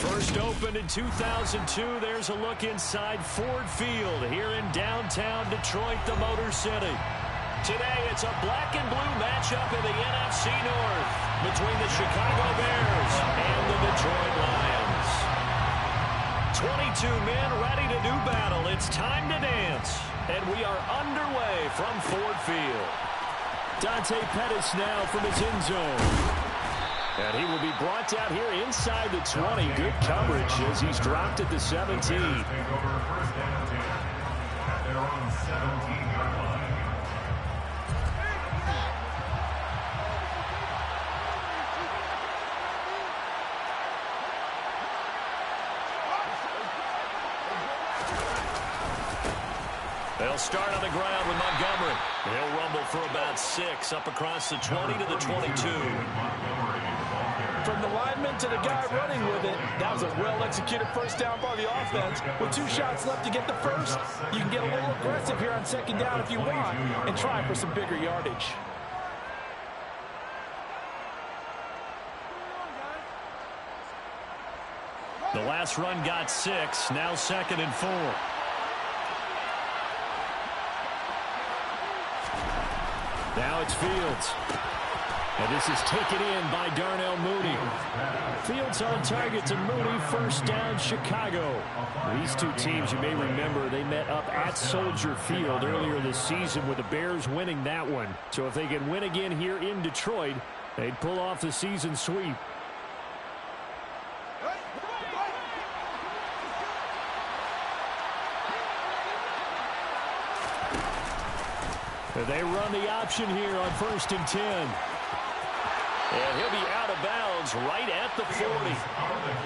First opened in 2002. There's a look inside Ford Field here in downtown Detroit, the Motor City. Today, it's a black and blue matchup in the NFC North between the Chicago Bears and the Detroit Lions. 22 men ready to do battle. It's time to dance. And we are underway from Ford Field. Dante Pettis now from his end zone. And he will be brought down here inside the 20. Good coverage as he's dropped at the 17. They'll start on the ground with Montgomery. He'll rumble for about 6 up across the 20 to the 22. From the lineman to the guy running with it, that was a well-executed first down by the offense. With 2 shots left to get the first, you can get a little aggressive here on second down if you want and try for some bigger yardage. The last run got 6, now 2nd and 4. Now it's Fields. And this is taken in by Darnell Mooney. Fields on target to Mooney. First down, Chicago. These two teams, you may remember, they met up at Soldier Field earlier this season with the Bears winning that one. So if they can win again here in Detroit, they'd pull off the season sweep. They run the option here on 1st and 10. And he'll be out of bounds right at the 40.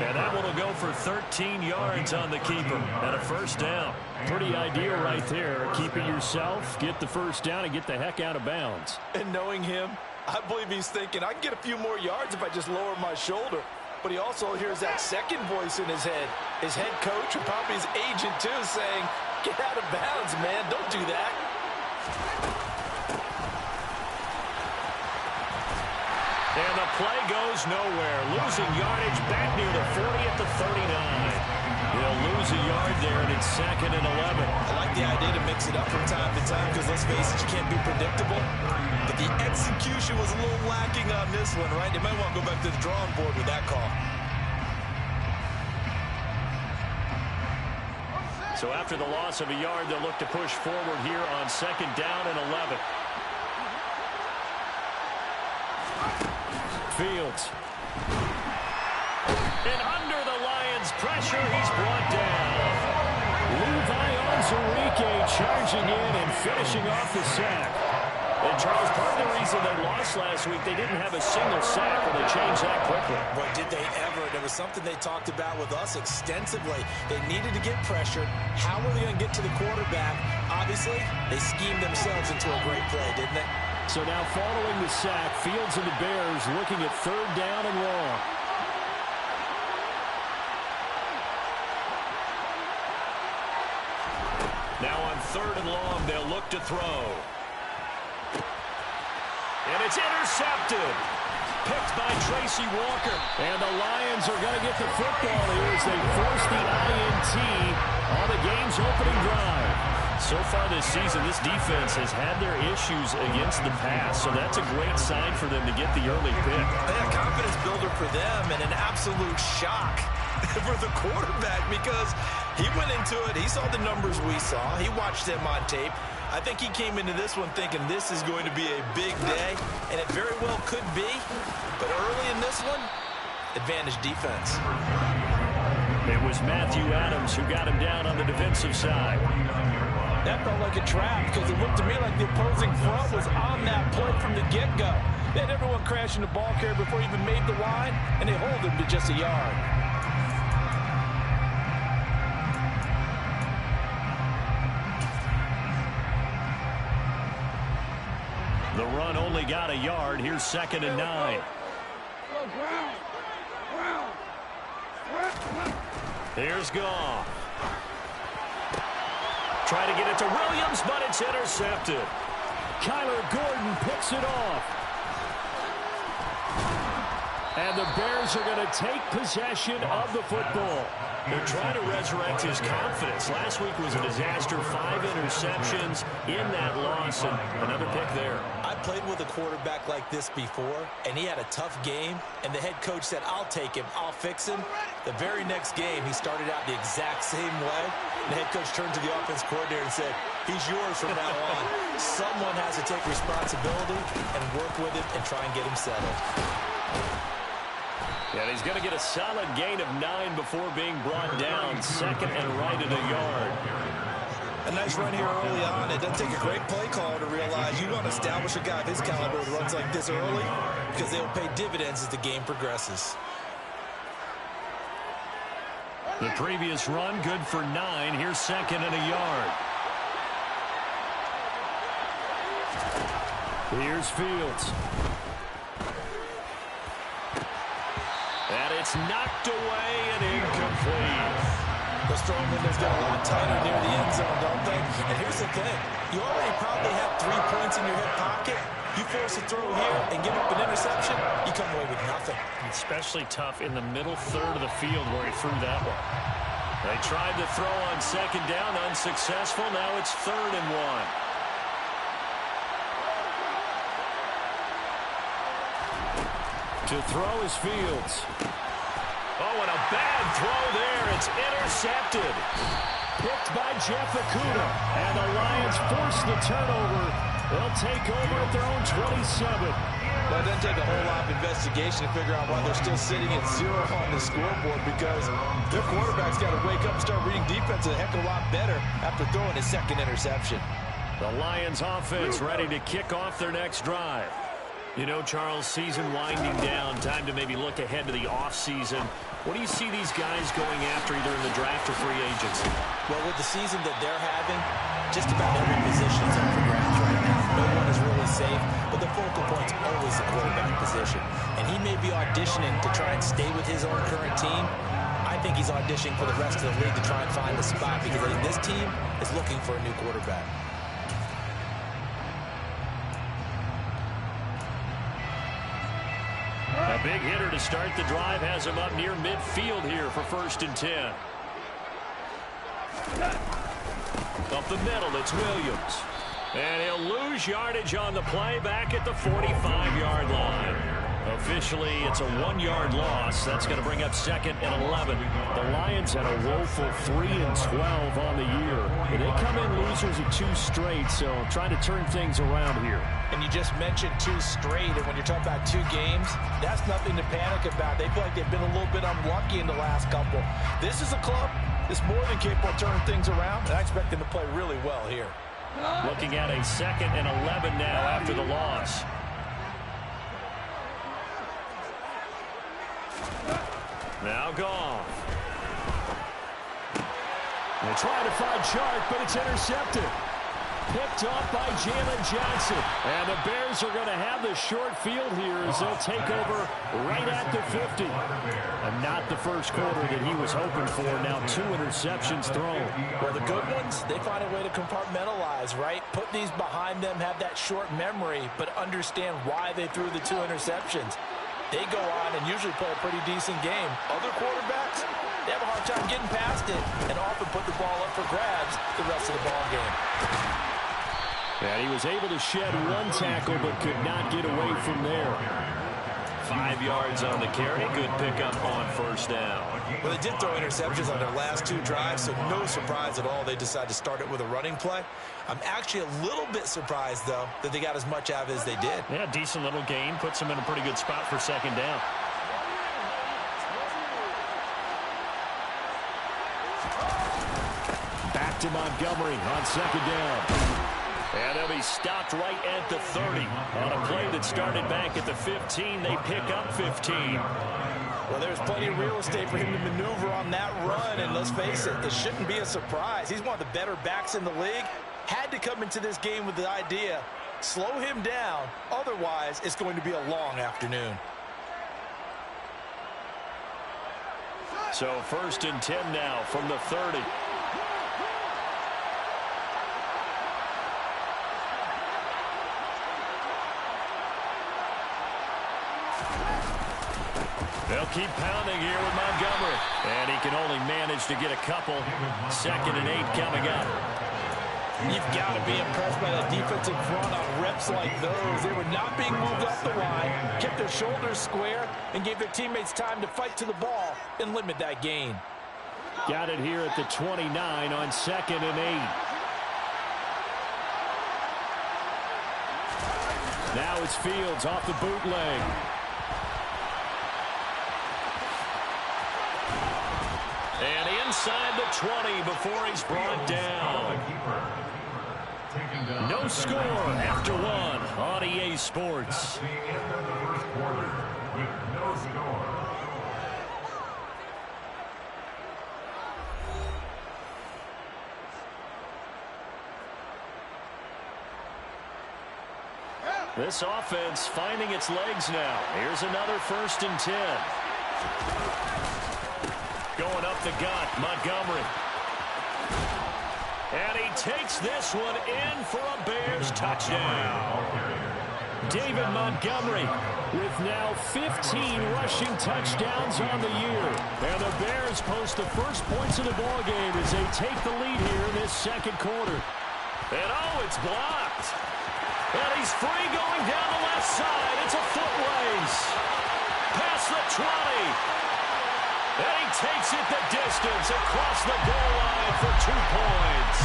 And that one will go for 13 yards on the keeper and a first down. Pretty ideal right there. Keep it yourself, get the first down, and get the heck out of bounds. And knowing him, I believe he's thinking, I can get a few more yards if I just lower my shoulder. But he also hears that second voice in his head. His head coach, and probably his agent too, saying, get out of bounds, man. Don't do that. And the play goes nowhere. Losing yardage back near the 40 at the 39. He'll lose a yard there, and it's 2nd and 11. I like the idea to mix it up from time to time because, let's face it, you can't be predictable. But the execution was a little lacking on this one, right? They might want to go back to the drawing board with that call. So after the loss of a yard, they'll look to push forward here on 2nd down and 11. Fields. And under the Lions' pressure, he's brought down. Levi Onwuzurike charging in and finishing off the sack. And Charles, part of the reason they lost last week, they didn't have a single sack, and they changed that quickly. Boy, did they ever. There was something they talked about with us extensively. They needed to get pressured. How were they going to get to the quarterback? Obviously, they schemed themselves into a great play, didn't they? So now following the sack, Fields and the Bears looking at 3rd down and long. Now on 3rd and long, they'll look to throw. And it's intercepted. Picked by Tracy Walker. And the Lions are going to get the football here as they force the INT on the game's opening drive. So far this season, this defense has had their issues against the pass, so that's a great sign for them to get the early pick. A confidence builder for them and an absolute shock for the quarterback because he went into it, he saw the numbers we saw, he watched them on tape. I think he came into this one thinking this is going to be a big day, and it very well could be, but early in this one, advantage defense. It was Matthew Adams who got him down on the defensive side. That felt like a trap because it looked to me like the opposing front was on that play from the get-go. They had everyone crashing the ball carrier before he even made the line, and they hold him to just a yard. The run only got a yard. Here's 2nd and 9. Here's Goff. Try to get it to Williams, but it's intercepted. Kyler Gordon picks it off. And the Bears are going to take possession of the football. They're trying to resurrect his confidence. Last week was a disaster. 5 interceptions in that loss, and another pick there. I played with a quarterback like this before, and he had a tough game, and the head coach said, I'll take him, I'll fix him. The very next game, he started out the exact same way. The head coach turned to the offense coordinator and said, he's yours from now on. Someone has to take responsibility and work with him and try and get him settled. And he's going to get a solid gain of 9 before being brought down. Second and right at a yard. A nice run here early on. It doesn't take a great play caller to realize you want to establish a guy of his caliber who runs like this early because they'll pay dividends as the game progresses. The previous run, good for 9. Here's second and a yard. Here's Fields. And it's knocked away and incomplete. The strong windows get a lot tighter near the end zone, don't they? And here's the thing. You already probably have 3 points in your hip pocket. You force a throw here and give up an interception, you come away with nothing. Especially tough in the middle third of the field where he threw that one. They tried to throw on second down, unsuccessful. Now it's 3rd and 1. To throw is Fields. Oh, and a bad throw there. It's intercepted. Picked by Jeff Okudah. And the Lions force the turnover. They'll take over at their own 27. Well, it doesn't take a whole lot of investigation to figure out why they're still sitting at 0 on the scoreboard, because their quarterback's got to wake up and start reading defense a heck of a lot better after throwing his second interception. The Lions offense ready to kick off their next drive. You know, Charles, season winding down, time to maybe look ahead to the offseason. What do you see these guys going after either in the draft or free agency? Well, with the season that they're having, just about every position is up for grabs right now. No one is really safe, but the focal point's always the quarterback position. And he may be auditioning to try and stay with his own current team. I think he's auditioning for the rest of the league to try and find a spot, because I think this team is looking for a new quarterback. A big hitter to start the drive has him up near midfield here for 1st and 10. Up the middle, it's Williams. And he'll lose yardage on the play back at the 45-yard line. Officially, it's a 1-yard loss. That's going to bring up 2nd and 11. The Lions had a woeful 3 and 12 on the year. And they come in losers of 2 straight, so trying to turn things around here. And you just mentioned 2 straight, and when you're talking about 2 games, that's nothing to panic about. They feel like they've been a little bit unlucky in the last couple. This is a club that's more than capable of turning things around, and I expect them to play really well here. Looking at a 2nd and 11 now after the loss. Now Goff. They try to find Chark, but it's intercepted. Picked off by Jalen Johnson. And the Bears are going to have the short field here as they'll take over right at the 50. And not the first quarter that he was hoping for. Now 2 interceptions thrown. Well, the good ones, they find a way to compartmentalize, right? Put these behind them, have that short memory, but understand why they threw the 2 interceptions. They go on and usually play a pretty decent game. Other quarterbacks, they have a hard time getting past it and often put the ball up for grabs the rest of the ball game. And he was able to shed 1 tackle but could not get away from there. 5 yards on the carry. Good pickup on 1st down. Well, they did throw interceptions on their last 2 drives, so no surprise at all they decided to start it with a running play. I'm actually a little bit surprised, though, that they got as much out of it as they did. Yeah, decent little gain. Puts them in a pretty good spot for 2nd down. Back to Montgomery on 2nd down. And they'll be stopped right at the 30. On a play that started back at the 15, they pick up 15. Well, there's plenty of real estate for him to maneuver on that run, and let's face it, it shouldn't be a surprise. He's one of the better backs in the league. Had to come into this game with the idea, slow him down, otherwise it's going to be a long afternoon. So 1st and 10 now from the 30. They'll keep pounding here with Montgomery. And he can only manage to get a couple. 2nd and 8 coming up. You've got to be impressed by that defensive front on reps like those. They were not being moved up the line, kept their shoulders square, and gave their teammates time to fight to the ball and limit that gain. Got it here at the 29 on 2nd and 8. Now it's Fields off the bootleg. And inside the 20 before he's brought down. No score after 1 on EA Sports. This offense finding its legs now. Here's another 1st and 10. Going up the gut, Montgomery. And he takes this one in for a Bears touchdown. David Montgomery with now 15 rushing touchdowns on the year. And the Bears post the first points of the ballgame as they take the lead here in this 2nd quarter. And oh, it's blocked. And he's free going down the left side. It's a foot race. Past the 20. And he takes it the distance across the goal line for 2 points.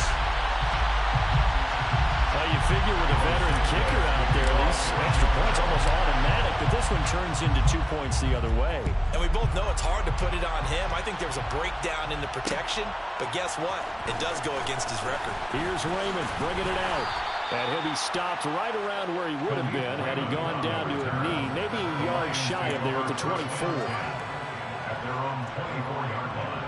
Well, you figure with a veteran kicker out there, these extra points almost automatic, but this one turns into 2 points the other way. And we both know it's hard to put it on him. I think there was a breakdown in the protection, but guess what? It does go against his record. Here's Raymond bringing it out. And he'll be stopped right around where he would have been had he gone down to a knee, maybe a yard shy of there at the 24. At their own 24-yard line.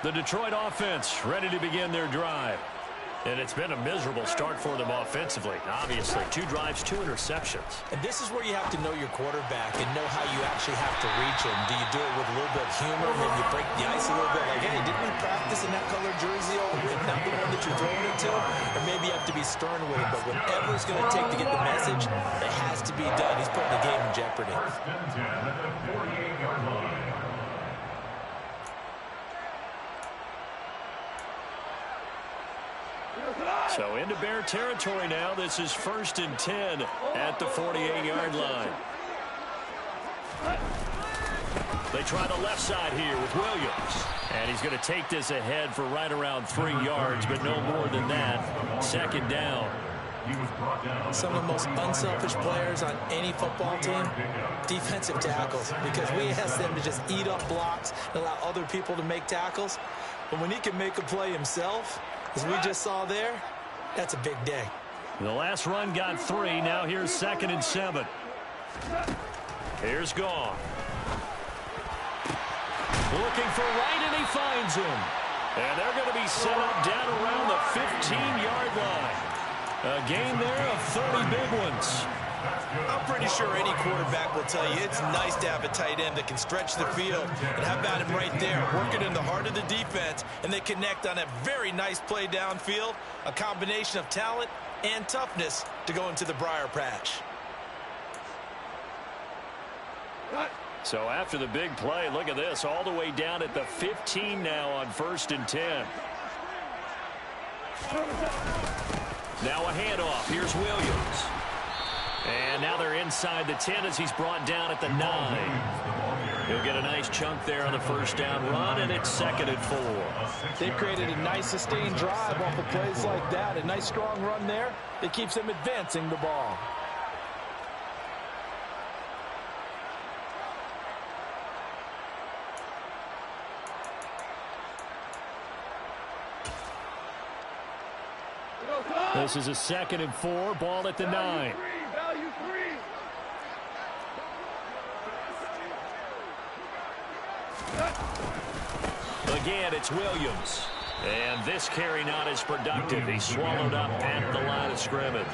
The Detroit offense ready to begin their drive. And it's been a miserable start for them offensively. Obviously, 2 drives, 2 interceptions. And this is where you have to know your quarterback and know how you actually have to reach him. Do you do it with a little bit of humor? Maybe you break the ice a little bit like, hey, didn't we practice in that color jersey already? Not the one that you're throwing it to? Or maybe you have to be stern with it. But whatever it's going to take to get the message, it has to be done. He's putting the game in jeopardy. 1st and 10 at the 48-yard line. So into Bear territory now. This is 1st and 10 at the 48-yard line. They try the left side here with Williams. And he's going to take this ahead for right around 3 yards, but no more than that. 2nd down. Some of the most unselfish players on any football team, defensive tackles, because we ask them to just eat up blocks and allow other people to make tackles. But when he can make a play himself, as we just saw there, that's a big day. The last run got 3. Now here's 2nd and 7. Here's Gone. Looking for Wright, and he finds him. And they're going to be set up down around the 15-yard line. A gain there of 30 big ones. I'm pretty sure any quarterback will tell you it's nice to have a tight end that can stretch the field. And how about him right there, working in the heart of the defense, and they connect on a very nice play downfield, a combination of talent and toughness to go into the briar patch. So after the big play, look at this, all the way down at the 15 now on 1st and 10. Now a handoff. Here's Williams. And now they're inside the 10 as he's brought down at the 9. He'll get a nice chunk there on the 1st down run, and it's 2nd and 4. They've created a nice sustained drive off of plays like that. A nice strong run there that keeps them advancing the ball. This is a 2nd and 4, ball at the 9. Again, it's Williams. And this carry not as productive. He's swallowed up at the line of scrimmage.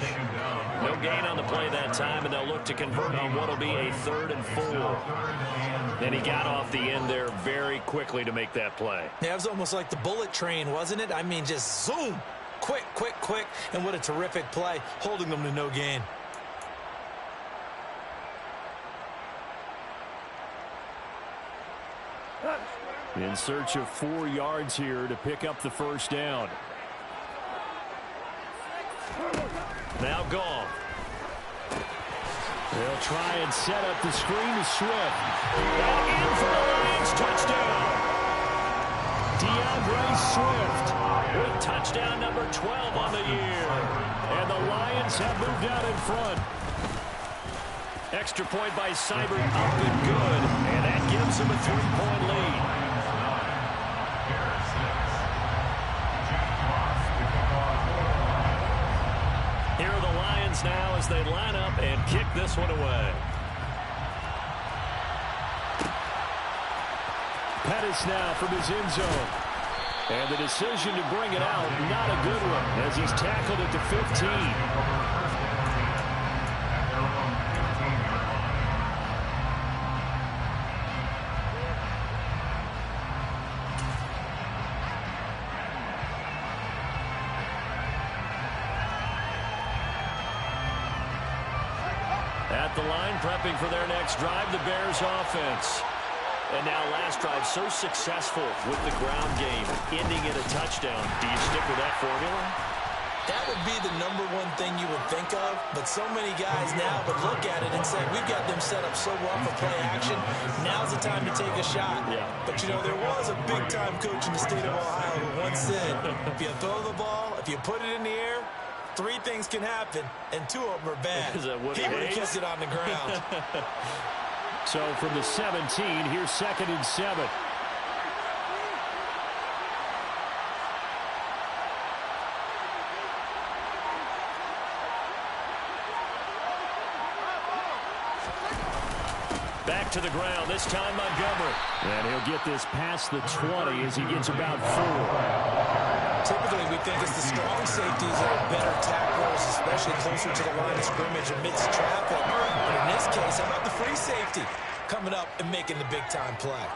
No gain on the play that time, and they'll look to convert on what will be a 3rd and 4. And he got off the end there very quickly to make that play. Yeah, it was almost like the bullet train, wasn't it? I mean, just zoom. Quick, quick, quick. And what a terrific play, holding them to no gain. In search of 4 yards here to pick up the first down. Now gone. They'll try and set up the screen to Swift. And in for the Lions, touchdown. DeAndre Swift with touchdown number 12 on the year. And the Lions have moved out in front. Extra point by Seibert, up and good. And that gives them a 3-point lead. Here are the Lions now as they line up and kick this one away. Pettis now from his end zone. And the decision to bring it out, not a good one, as he's tackled at the 15. At the line, prepping for their next drive, the Bears offense. And now last drive so successful with the ground game, ending in a touchdown. Do you stick with that formula? That would be the number one thing you would think of, but so many guys now would look at it and say, we've got them set up so well for play action. Now's the time to take a shot. Yeah. But, you know, there was a big-time coach in the state of Ohio who once said, if you throw the ball, if you put it in the air, 3 things can happen, and 2 of them are bad. Is that what he would have kept it on the ground. So from the 17, here's 2nd and 7. Back to the ground, this time Montgomery. And he'll get this past the 20 as he gets about 4. Typically, we think it's the strong safeties that are better tacklers, especially closer to the line of scrimmage amidst traffic. But in this case, how about the free safety coming up and making the big-time play?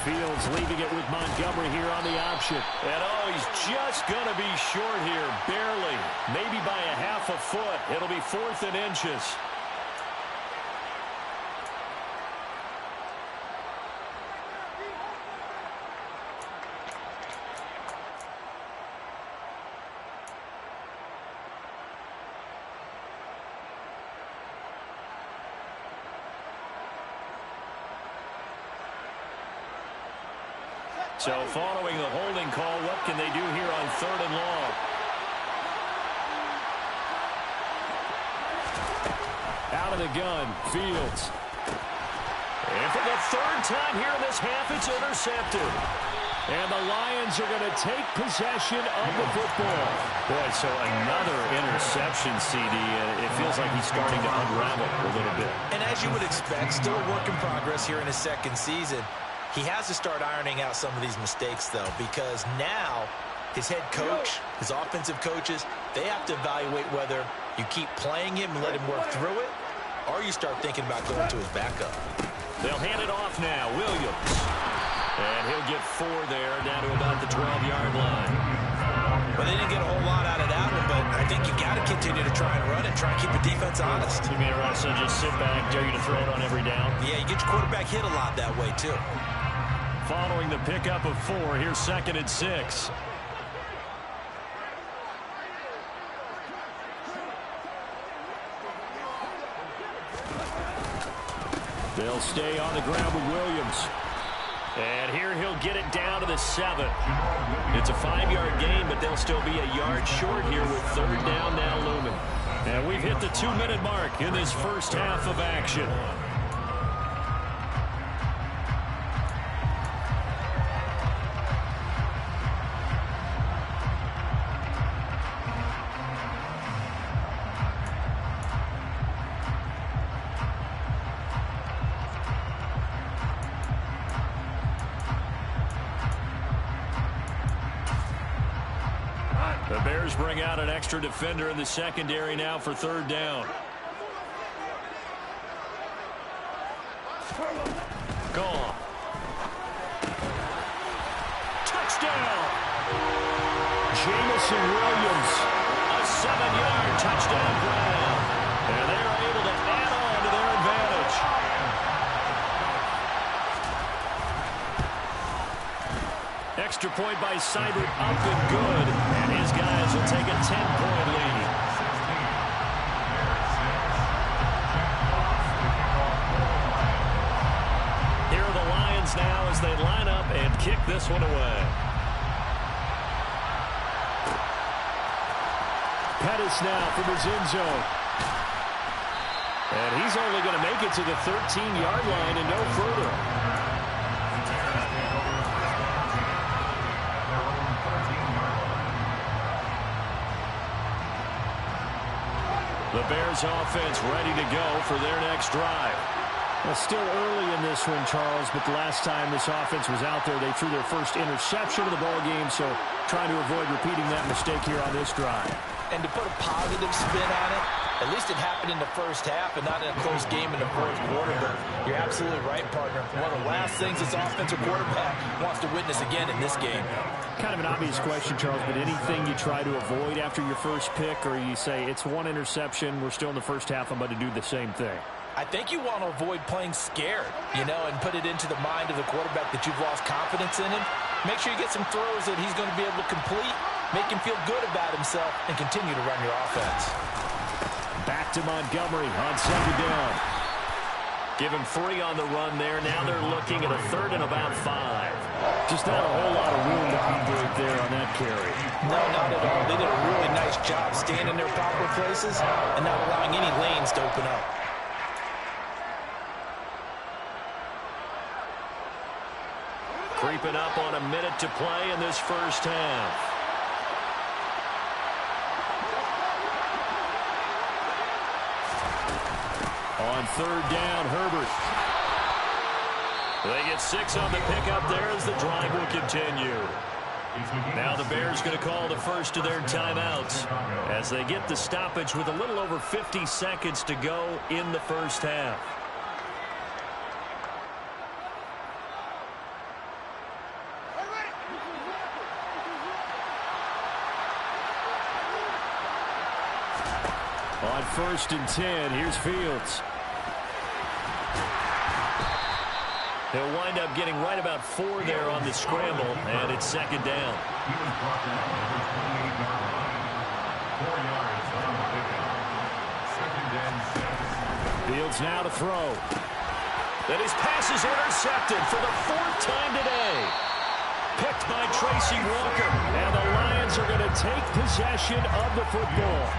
Fields leaving it with Montgomery here on the option. And oh, he's just going to be short here, barely. Maybe by a half a foot. It'll be 4th and inches. So following the holding call, what can they do here on 3rd and long? Out of the gun, Fields. And for the 3rd time here in this half, it's intercepted. And the Lions are going to take possession of the football. Boy, so another interception, CD. It feels like he's starting to unravel a little bit. And as you would expect, still a work in progress here in his 2nd season. He has to start ironing out some of these mistakes, though, because now his head coach, his offensive coaches, they have to evaluate whether you keep playing him and let him work through it, or you start thinking about going to his backup. They'll hand it off now. Williams. And he'll get 4 there, down to about the 12-yard line. Well, they didn't get a whole lot out of that one, but I think you got to continue to try and run it, try and keep the defense honest. You mean Russell just sit back, dare you to throw it on every down? Yeah, you get your quarterback hit a lot that way, too. Following the pickup of 4, here's 2nd and 6. They'll stay on the ground with Williams. And here he'll get it down to the 7. It's a 5-yard gain, but they'll still be a yard short here with 3rd down now looming. And we've hit the 2-minute mark in this first half of action. Bears bring out an extra defender in the secondary now for third down. Gone. Touchdown! Jamison Williams, a 7-yard touchdown grab. And they're able to add on to their advantage. Extra point by Seibert, up and good. And his guys will take a 10-point lead. Here are the Lions now as they line up and kick this one away. Pettis now from his end zone. And he's only going to make it to the 13-yard line and no further. The Bears offense ready to go for their next drive. Well, still early in this one, Charles, but the last time this offense was out there, they threw their first interception of the ball game, so trying to avoid repeating that mistake here on this drive. And to put a positive spin on it, at least it happened in the first half and not in a close game in the fourth quarter. But you're absolutely right, partner. One of the last things this offensive quarterback wants to witness again in this game. Kind of an obvious question, Charles, but anything you try to avoid after your first pick, or you say it's one interception, we're still in the first half, I'm about to do the same thing? I think you want to avoid playing scared, and put it into the mind of the quarterback that you've lost confidence in him. Make sure you get some throws that he's going to be able to complete, make him feel good about himself, and continue to run your offense. Back to Montgomery on second down. Give him 3 on the run there. Now they're looking at a third and about 5. Just not a whole lot of room to operate there on that carry. No, not at all. They did a really nice job staying in their proper places and not allowing any lanes to open up. Creeping up on a minute to play in this first half. On third down, Herbert. They get 6 on the pickup there as the drive will continue. Now the Bears going to call the first of their timeouts as they get the stoppage with a little over 50 seconds to go in the first half. On 1st and 10, here's Fields. He'll wind up getting right about 4 there on the scramble, and it's second down. Fields now to throw. Then his pass is intercepted for the 4th time today. Picked by Tracy Walker, and the Lions are going to take possession of the football.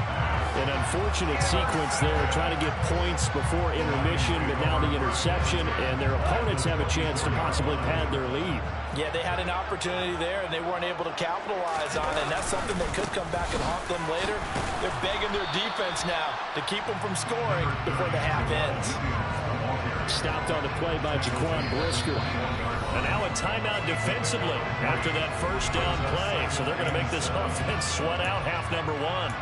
An unfortunate sequence there, trying to get points before intermission, but now the interception, and their opponents have a chance to possibly pad their lead. Yeah, they had an opportunity there, and they weren't able to capitalize on it, and that's something that could come back and haunt them later. They're begging their defense now to keep them from scoring before the half ends. Stopped on the play by Jaquan Brisker. And now a timeout defensively after that first down play, so they're going to make this offense sweat out half number 1.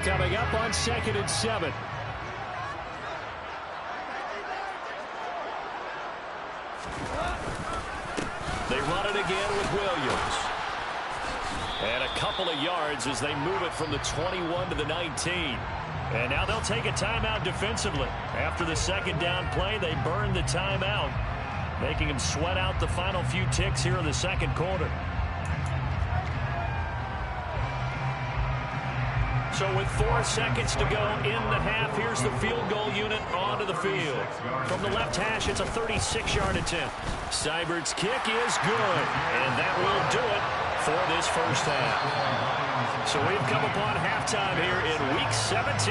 Coming up on 2nd and 7. They run it again with Williams. And a couple of yards as they move it from the 21 to the 19. And now they'll take a timeout defensively. After the second down play, they burn the timeout, making them sweat out the final few ticks here in the second quarter. So with 4 seconds to go in the half, here's the field goal unit onto the field. From the left hash, it's a 36-yard attempt. Seibert's kick is good, and that will do it for this first half. So we've come upon halftime here in Week 17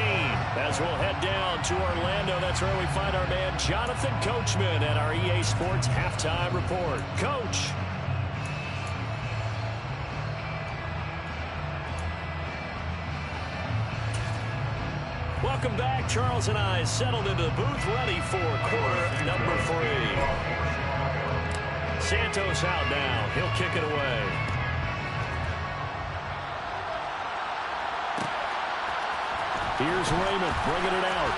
as we'll head down to Orlando. That's where we find our man Jonathan Coachman at our EA Sports Halftime Report. Coach. Welcome back. Charles and I settled into the booth ready for quarter number 3. Santos out now. He'll kick it away. Here's Raymond bringing it out.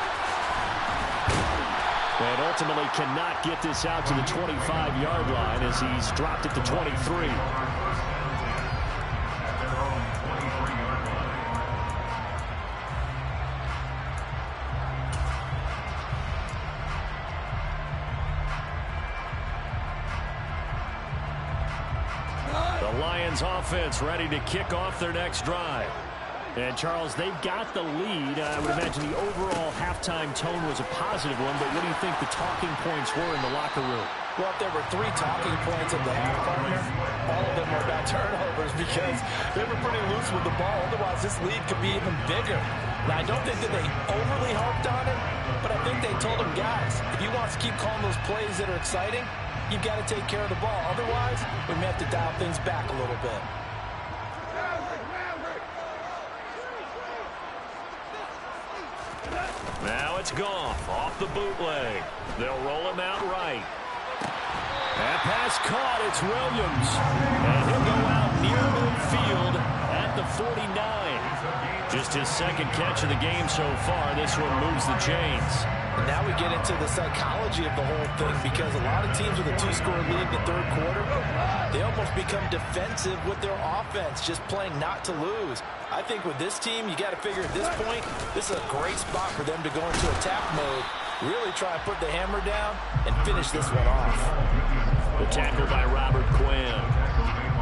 And ultimately cannot get this out to the 25-yard line as he's dropped it to 23. The Lions offense ready to kick off their next drive. And, Charles, they've got the lead. I would imagine the overall halftime tone was a positive one, but what do you think the talking points were in the locker room? Well, if there were 3 talking points at the half, partner, all of them were about turnovers because they were pretty loose with the ball. Otherwise, this lead could be even bigger. Now, I don't think that they overly harped on it, but I think they told them, guys, if you want to keep calling those plays that are exciting, you've got to take care of the ball. Otherwise, we may have to dial things back a little bit. Now it's Goff off the bootleg. They'll roll him out right. That pass caught. It's Williams. And he'll go out near midfield at the 49. Just his second catch of the game so far. This one moves the chains. And now we get into the psychology of the whole thing because a lot of teams with a 2-score lead in the third quarter, they almost become defensive with their offense, just playing not to lose. I think with this team, you got to figure at this point, this is a great spot for them to go into attack mode, really try and put the hammer down and finish this one off. The tackle by Robert Quinn.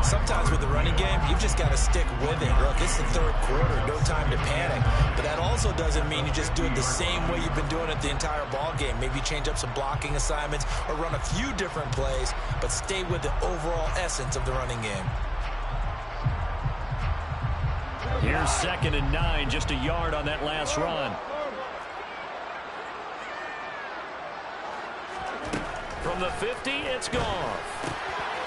Sometimes with the running game, you've just got to stick with it. Look, it's the third quarter, no time to panic. But that also doesn't mean you just do it the same way you've been doing it the entire ball game. Maybe change up some blocking assignments or run a few different plays, but stay with the overall essence of the running game. Here's 2nd and 9, just a yard on that last run. From the 50, it's Goff.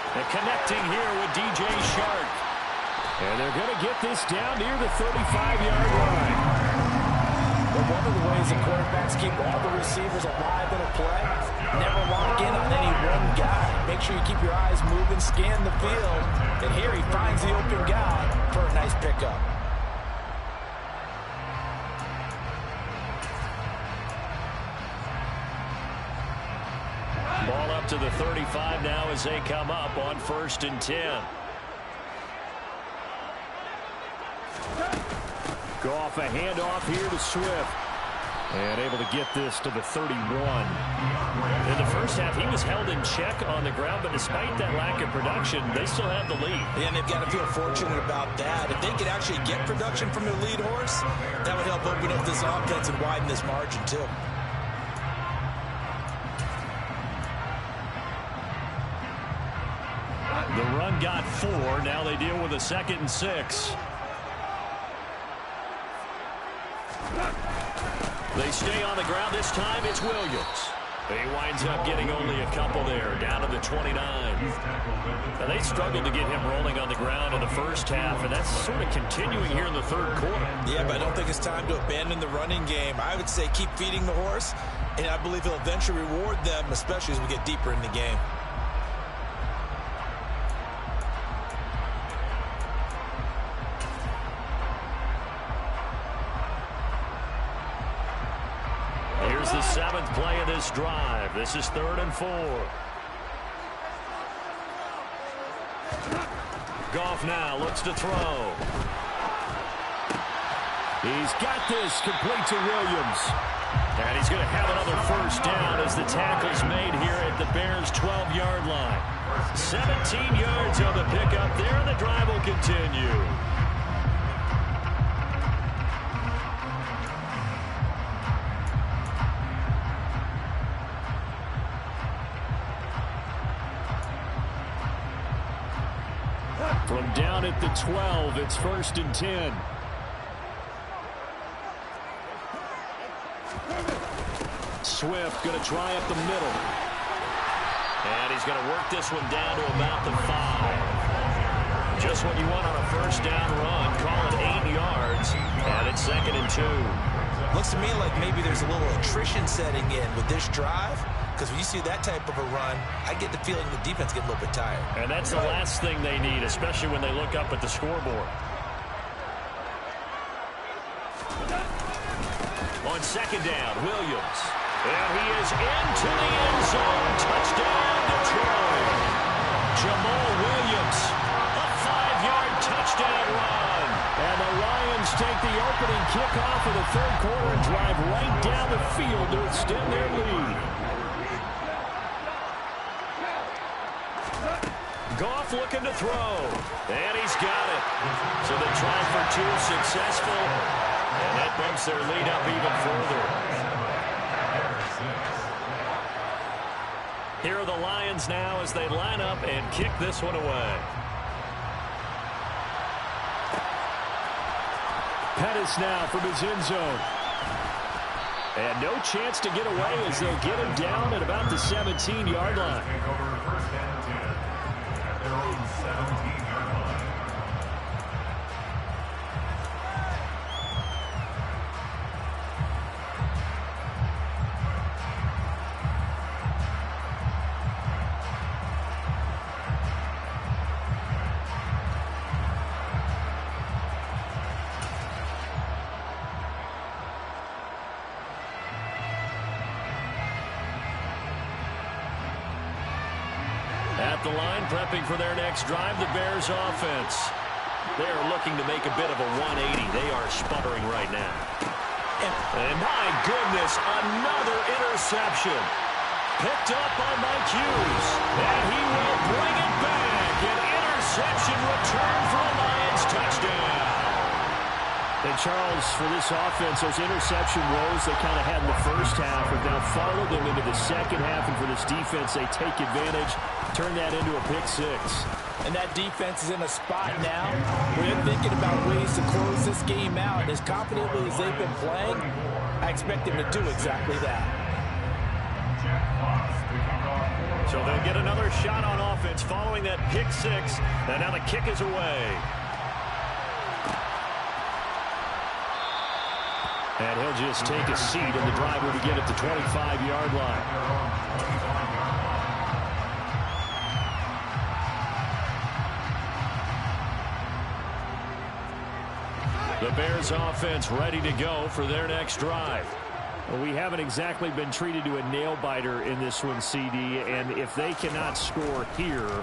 And connecting here with DJ Shark. And they're going to get this down near the 35-yard line. But one of the ways the quarterbacks keep all the receivers alive in a play, never lock in on any one guy. Make sure you keep your eyes moving, scan the field. And here he finds the open guy for a nice pickup. Ball up to the 35 now as they come up on 1st and 10. Goff a handoff here to Swift. And able to get this to the 31. In the first half, he was held in check on the ground, but despite that lack of production, they still have the lead. And they've got to feel fortunate about that. If they could actually get production from their lead horse, that would help open up this offense and widen this margin, too. The run got 4. Now they deal with a 2nd and 6. They stay on the ground. This time it's Williams. He winds up getting only a couple there, down to the 29. Now they struggled to get him rolling on the ground in the first half, and that's sort of continuing here in the third quarter. Yeah, but I don't think it's time to abandon the running game. I would say keep feeding the horse, and I believe he'll eventually reward them, especially as we get deeper in the game. Here's the 7th play of this drive. This is 3rd and 4. Goff now looks to throw. He's got this complete to Williams. And he's going to have another first down as the tackle's made here at the Bears' 12-yard line. 17 yards on the pickup there, and the drive will continue. From down at the 12, it's 1st and 10. Swift going to try up the middle. And he's going to work this one down to about the 5. Just what you want on a first down run. Call it 8 yards. And it's 2nd and 2. Looks to me like maybe there's a little attrition setting in with this drive. Because when you see that type of a run, I get the feeling the defense get a little bit tired. And that's the last thing they need, especially when they look up at the scoreboard. On second down, Williams. And he is into the end zone. Touchdown, Detroit. Jamal Williams, a 5-yard touchdown run. And the Lions take the opening kickoff of the third quarter and drive right down the field to extend their lead. Goff looking to throw. And he's got it. So the try for two successful. And that bumps their lead up even further. Here are the Lions now as they line up and kick this one away. Pettis now from his end zone. And no chance to get away as they'll get him down at about the 17-yard line. Take over first and 10 at their own 17-yard line. At the line, prepping for their next drive, the Bears offense. They're looking to make a bit of a 180. They are sputtering right now. And my goodness, another interception. Picked up by Mike Hughes. And he will bring it back. An interception return for a Lions touchdown. And Charles, for this offense, those interception woes they kind of had in the first half have now followed them into the second half. And for this defense, they take advantage, turn that into a pick six. And that defense is in a spot now where they're thinking about ways to close this game out. And as confidently as they've been playing, I expect them to do exactly that. So they'll get another shot on offense following that pick six. And now the kick is away. And he'll just take a seat, and the drive will begin at the 25-yard line. The Bears offense ready to go for their next drive. Well, we haven't exactly been treated to a nail-biter in this one, CD, and if they cannot score here,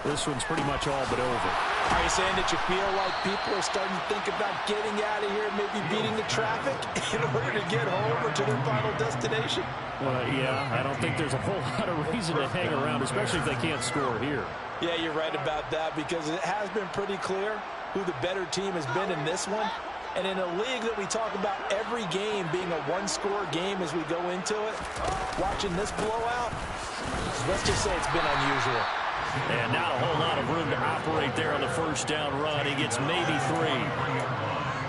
this one's pretty much all but over. Are you saying that you feel like people are starting to think about getting out of here, maybe beating the traffic in order to get home or to their final destination? Well, yeah, I don't think there's a whole lot of reason to hang around, especially if they can't score here. Yeah, you're right about that because it has been pretty clear who the better team has been in this one. And in a league that we talk about every game being a one-score game as we go into it, watching this blowout, let's just say it's been unusual. And not a whole lot of room to operate there on the first down run. He gets maybe 3.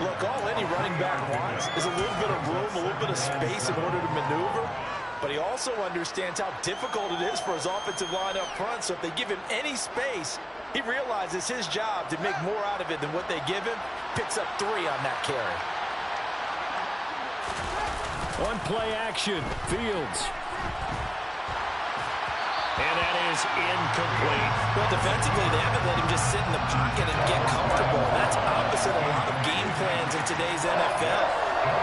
Look, all any running back wants is a little bit of room, a little bit of space in order to maneuver. But he also understands how difficult it is for his offensive line up front. So if they give him any space, he realizes his job to make more out of it than what they give him. Picks up 3 on that carry. One play action, Fields. And that is incomplete. Well, defensively, they haven't let him just sit in the pocket and get comfortable. That's opposite a lot of game plans in today's NFL.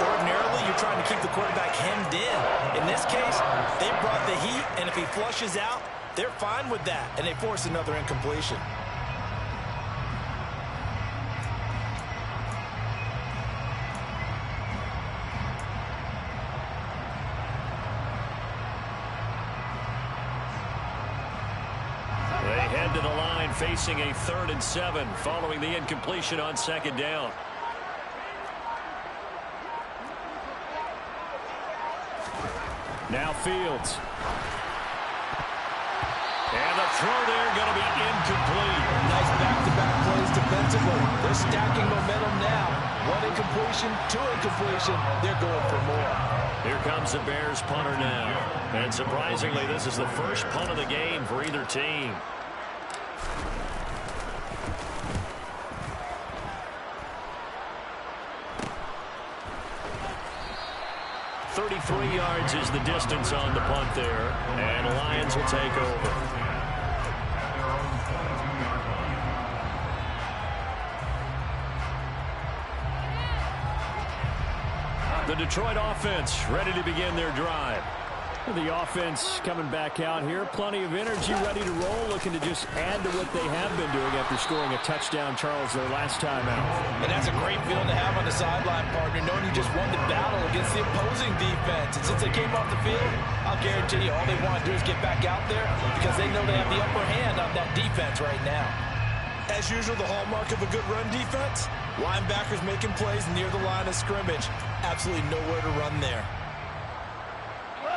Ordinarily, you're trying to keep the quarterback hemmed in. In this case, they brought the heat, and if he flushes out, they're fine with that, and they force another incompletion. They head to the line facing a 3rd and 7 following the incompletion on second down. Now Fields. And the throw there going to be incomplete. Nice back-to-back plays defensively. They're stacking momentum now. 1 incompletion, 2 incompletion. They're going for more. Here comes the Bears punter now. And surprisingly, this is the first punt of the game for either team. 33 yards is the distance on the punt there, and the Lions will take over. The Detroit offense ready to begin their drive. The offense coming back out here. Plenty of energy, ready to roll, looking to just add to what they have been doing after scoring a touchdown, Charles, their last time out. And that's a great feeling to have on the sideline, partner, knowing you just won the battle against the opposing defense. And since they came off the field, I'll guarantee you all they want to do is get back out there because they know they have the upper hand on that defense right now. As usual, the hallmark of a good run defense, linebackers making plays near the line of scrimmage. Absolutely nowhere to run there.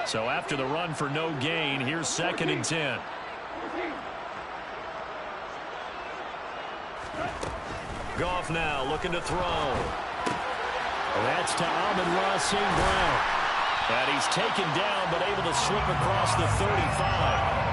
So after the run for no gain, here's 2nd and 10. Goff now looking to throw. That's to Amon-Ra St. Brown. And he's taken down but able to slip across the 35.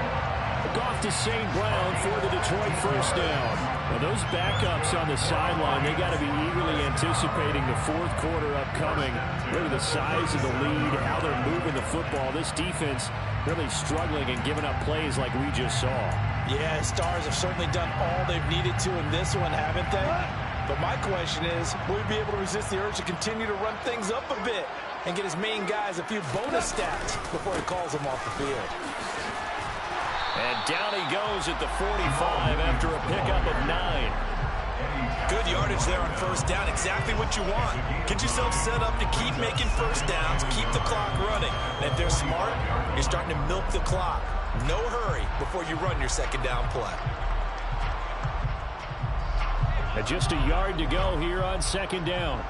Goff to St. Brown for the Detroit first down. Well, those backups on the sideline, they got to be eagerly anticipating the fourth quarter upcoming. Look at the size of the lead, how they're moving the football. This defense really struggling and giving up plays like we just saw. Yeah, Stars have certainly done all they've needed to in this one, haven't they? But my question is, will we be able to resist the urge to continue to run things up a bit and get his main guys a few bonus stats before he calls them off the field? And down he goes at the 45 after a pickup of 9. Good yardage there on first down. Exactly what you want. Get yourself set up to keep making first downs, keep the clock running. And if they're smart, you're starting to milk the clock. No hurry before you run your second down play. And just a yard to go here on 2nd down.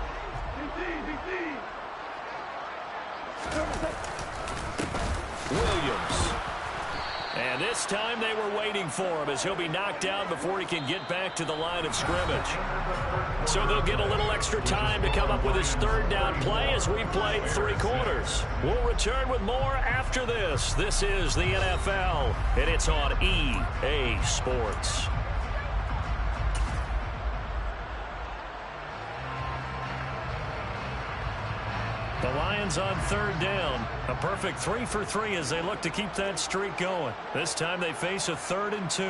Williams. And this time they were waiting for him as he'll be knocked down before he can get back to the line of scrimmage. So they'll get a little extra time to come up with his 3rd down play as we played 3 quarters. We'll return with more after this. This is the NFL, and it's on EA Sports. The Lions on 3rd down. A perfect 3 for 3 as they look to keep that streak going. This time they face a 3rd and 2.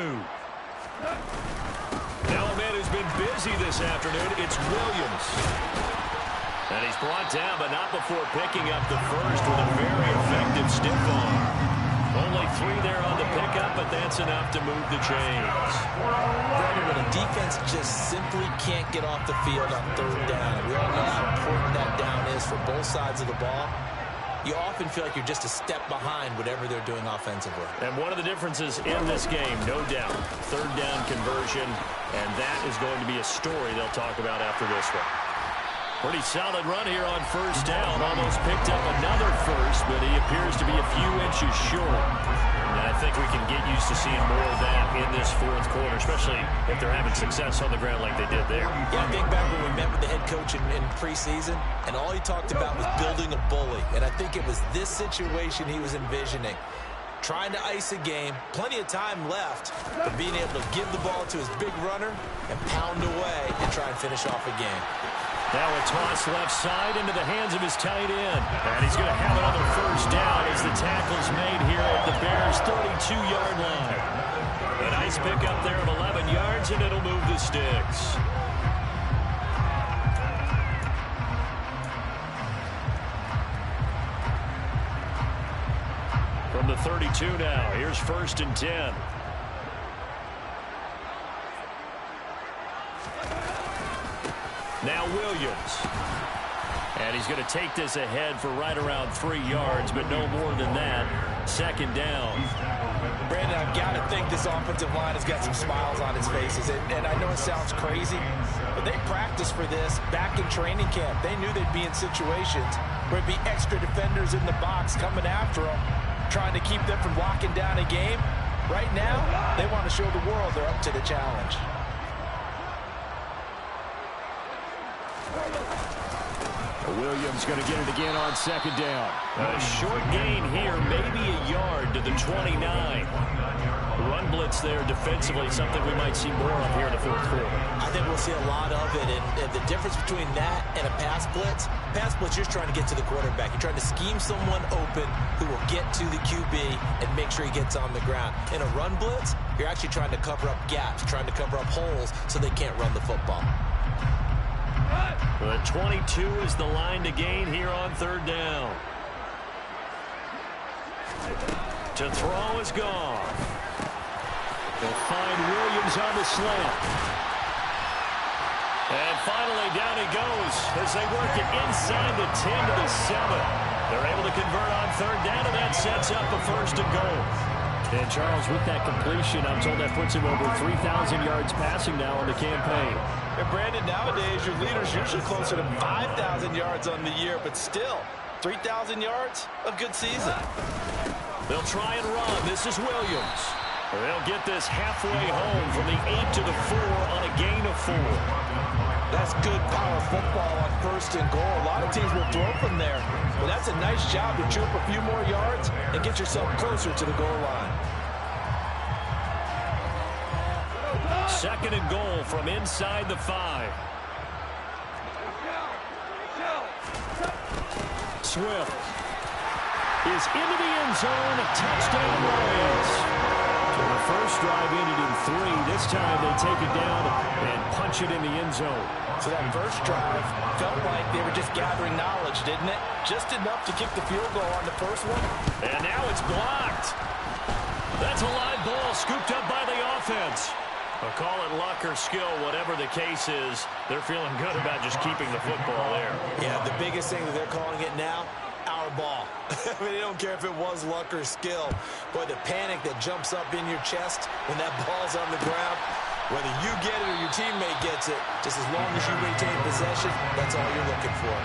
Now a man who's been busy this afternoon, it's Williams. And he's brought down, but not before picking up the first with a very effective stiff arm. Only 3 there on the pickup, but that's enough to move the chains. Brother, when a defense just simply can't get off the field on 3rd down, we all know how important that down is for both sides of the ball. You often feel like you're just a step behind whatever they're doing offensively. And one of the differences in this game, no doubt, 3rd down conversion, and that is going to be a story they'll talk about after this one. Pretty solid run here on first down. Almost picked up another first, but he appears to be a few inches short. And I think we can get used to seeing more of that in this fourth quarter, especially if they're having success on the ground like they did there. Yeah, I think back when we met with the head coach in preseason, and all he talked about was building a bully. And I think it was this situation he was envisioning. Trying to ice a game, plenty of time left, but being able to give the ball to his big runner and pound away and try and finish off a game. Now a toss left side into the hands of his tight end. And he's going to have another first down as the tackle's made here at the Bears' 32-yard line. A nice pickup there of 11 yards, and it'll move the sticks. From the 32 now, here's 1st and 10. Now Williams. And he's going to take this ahead for right around 3 yards, but no more than that. 2nd down. Brandon, I've got to think this offensive line has got some smiles on its faces. And I know it sounds crazy, but they practiced for this back in training camp. They knew they'd be in situations where it'd be extra defenders in the box coming after them, trying to keep them from locking down a game. Right now, they want to show the world they're up to the challenge. Williams going to get it again on 2nd down. A short gain here, maybe a yard to the 29. Run blitz there defensively, something we might see more of here in the fourth quarter. I think we'll see a lot of it, and the difference between that and a pass blitz, you're just trying to get to the quarterback. You're trying to scheme someone open who will get to the QB and make sure he gets on the ground. In a run blitz, you're actually trying to cover up gaps, trying to cover up holes so they can't run the football. The 22 is the line to gain here on third down. To throw is gone. They'll find Williams on the slant. And finally, down he goes as they work it inside the 10 to the 7. They're able to convert on third down, and that sets up a first and goal. And, Charles, with that completion, I'm told that puts him over 3,000 yards passing now on the campaign. And, Brandon, nowadays your leader's usually closer to 5,000 yards on the year, but still, 3,000 yards, a good season. They'll try and run. This is Williams. They'll get this halfway home from the 8 to the 4 on a gain of 4. That's good power football on first and goal. A lot of teams will throw from there, but that's a nice job to chew up a few more yards and get yourself closer to the goal line. Second and goal from inside the 5. Swift is into the end zone. Touchdown Lions. So the first drive ended in 3. This time they take it down and punch it in the end zone. So that first drive felt like they were just gathering knowledge, didn't it? Just enough to kick the field goal on the first one. And now it's blocked. That's a live ball scooped up by the offense. I'll call it luck or skill, whatever the case is. They're feeling good about just keeping the football there. Yeah, the biggest thing that they're calling it now, our ball. I mean, they don't care if it was luck or skill. Boy, the panic that jumps up in your chest when that ball's on the ground, whether you get it or your teammate gets it, just as long as you maintain possession, that's all you're looking for.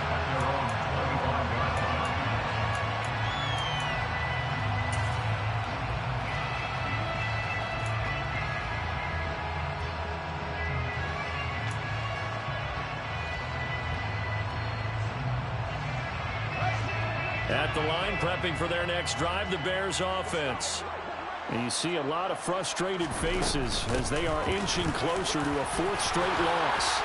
At the line, prepping for their next drive, the Bears offense. And you see a lot of frustrated faces as they are inching closer to a 4th straight loss.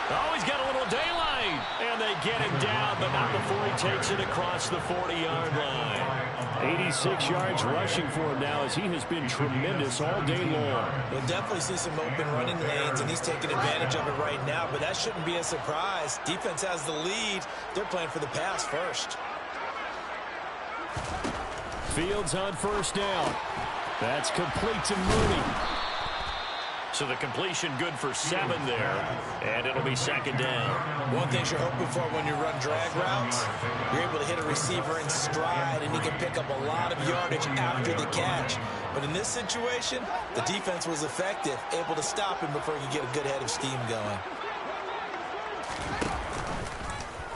Oh, he's got a little daylight. And they get him down, but not before he takes it across the 40-yard line. 86 yards rushing for him now as he has been tremendous all day long. We'll definitely see some open running lanes, and he's taking advantage of it right now, but that shouldn't be a surprise. Defense has the lead. They're playing for the pass first. Fields on first down. That's complete to Mooney. So the completion good for 7 there, and it'll be second down. One thing you're hoping for when you run drag routes, you're able to hit a receiver in stride, and he can pick up a lot of yardage after the catch. But in this situation, the defense was effective, able to stop him before he could get a good head of steam going.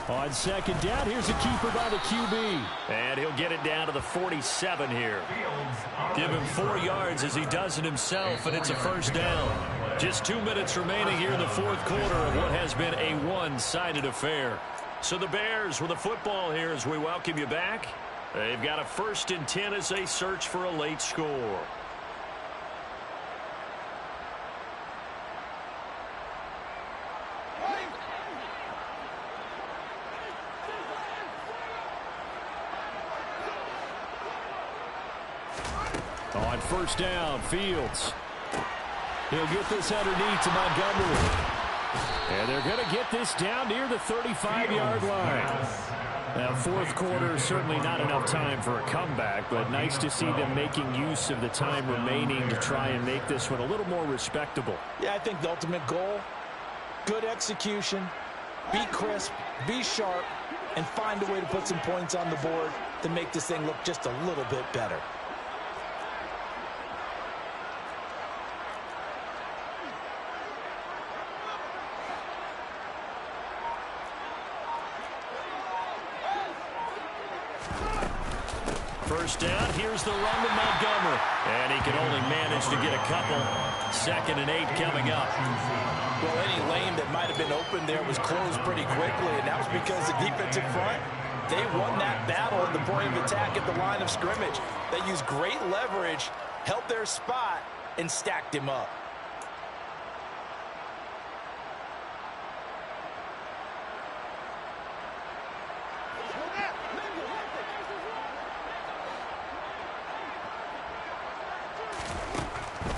On second down, here's a keeper by the QB. And he'll get it down to the 47 here. Give him 4 yards as he does it himself, and it's a first down. Just 2 minutes remaining here in the fourth quarter of what has been a one-sided affair. So the Bears with the football here as we welcome you back. They've got a 1st and 10 as they search for a late score. On first down, Fields. He'll get this underneath to Montgomery. And they're going to get this down near the 35-yard line. Now, fourth quarter, certainly not enough time for a comeback, but nice to see them making use of the time remaining to try and make this one a little more respectable. Yeah, I think the ultimate goal, good execution, be crisp, be sharp, and find a way to put some points on the board to make this thing look just a little bit better. First down, here's the run to Montgomery. And he can only manage to get a couple. 2nd and 8 coming up. Well, any lane that might have been open there was closed pretty quickly, and that was because the defensive front, they won that battle at the point of attack at the line of scrimmage. They used great leverage held their spot, and stacked him up.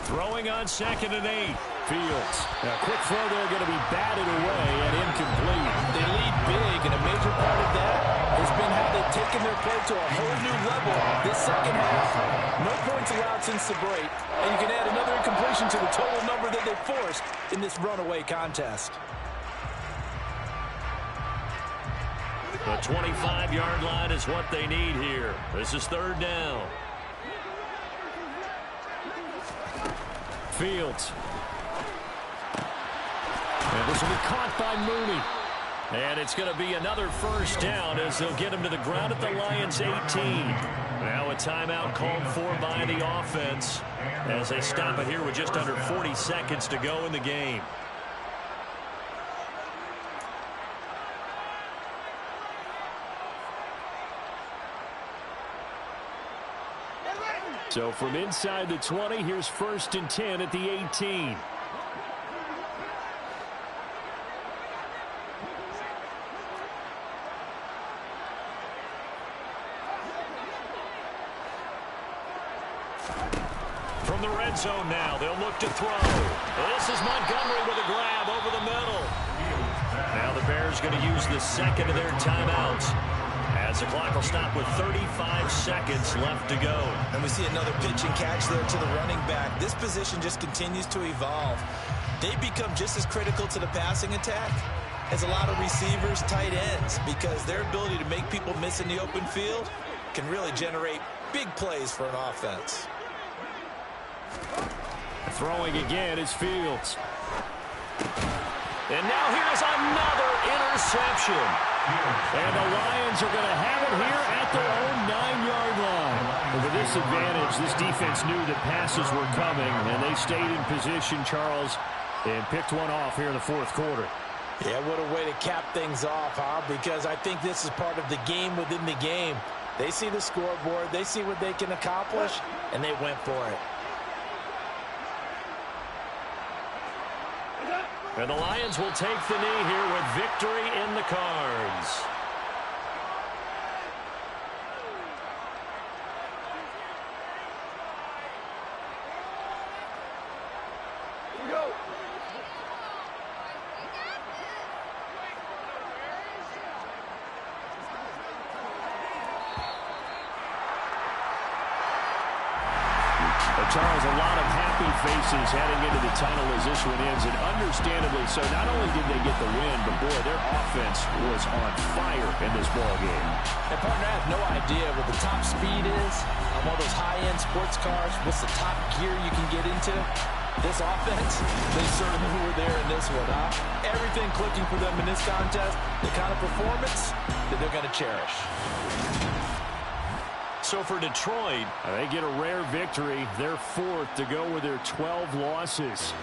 Throwing on 2nd and 8. Fields. A quick throw there going to be batted away and incomplete. They lead big, and a major part of that has been how they've taken their play to a whole new level this second half. No points allowed since the break, and you can add another incompletion to the total number that they forced in this runaway contest. The 25-yard line is what they need here. This is 3rd down. Fields. And this will be caught by Mooney. And it's going to be another 1st down as they'll get him to the ground at the Lions' 18. Now a timeout called for by the offense as they stop it here with just under 40 seconds to go in the game. So from inside the 20, here's 1st and 10 at the 18. From the red zone now, they'll look to throw. This is Montgomery with a grab over the middle. Now the Bears going to use the 2nd of their timeouts, as the clock will stop with 35 seconds left to go. And we see another pitch and catch there to the running back. This position just continues to evolve. They become just as critical to the passing attack as a lot of receivers, tight ends, because their ability to make people miss in the open field can really generate big plays for an offense. Throwing again is Fields. And now here's another interception. And the Lions are going to have it here at their own 9-yard line. And with this advantage, this defense knew that passes were coming, and they stayed in position, Charles, and picked one off here in the 4th quarter. Yeah, what a way to cap things off, huh? Because I think this is part of the game within the game. They see the scoreboard, they see what they can accomplish, and they went for it. And the Lions will take the knee here with victory in the cards. Charles, a lot of happy faces heading into the tunnel as this one ends, and understandably so. Not only did they get the win, but boy, their offense was on fire in this ball game. And partner, I have no idea what the top speed is on one of those high-end sports cars. What's the top gear you can get into? This offense, they certainly were there in this one, huh? Everything clicking for them in this contest, the kind of performance that they're going to cherish. So for Detroit, they get a rare victory. They're 4th to go with their 12 losses.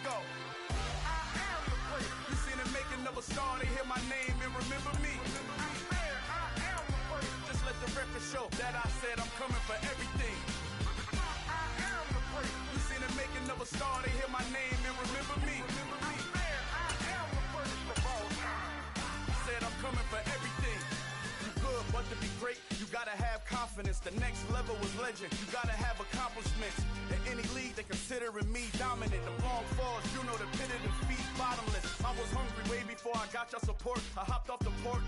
go. I am the great. You seen the making of a star, they hear my name and remember me. I said I am the great. Just let the record show that I said I'm coming for everything. I am the great. You seen the making of a star, they hear my name and remember me. I said I am the greatest of all time. Said I'm coming for everything. You good, but to be great, you gotta have confidence. The next level was legend. You gotta have accomplishments. In any league, they considering me dominant. The long falls, you know the pit of defeat, bottomless. I was hungry way before I got your support. I hopped off the porch.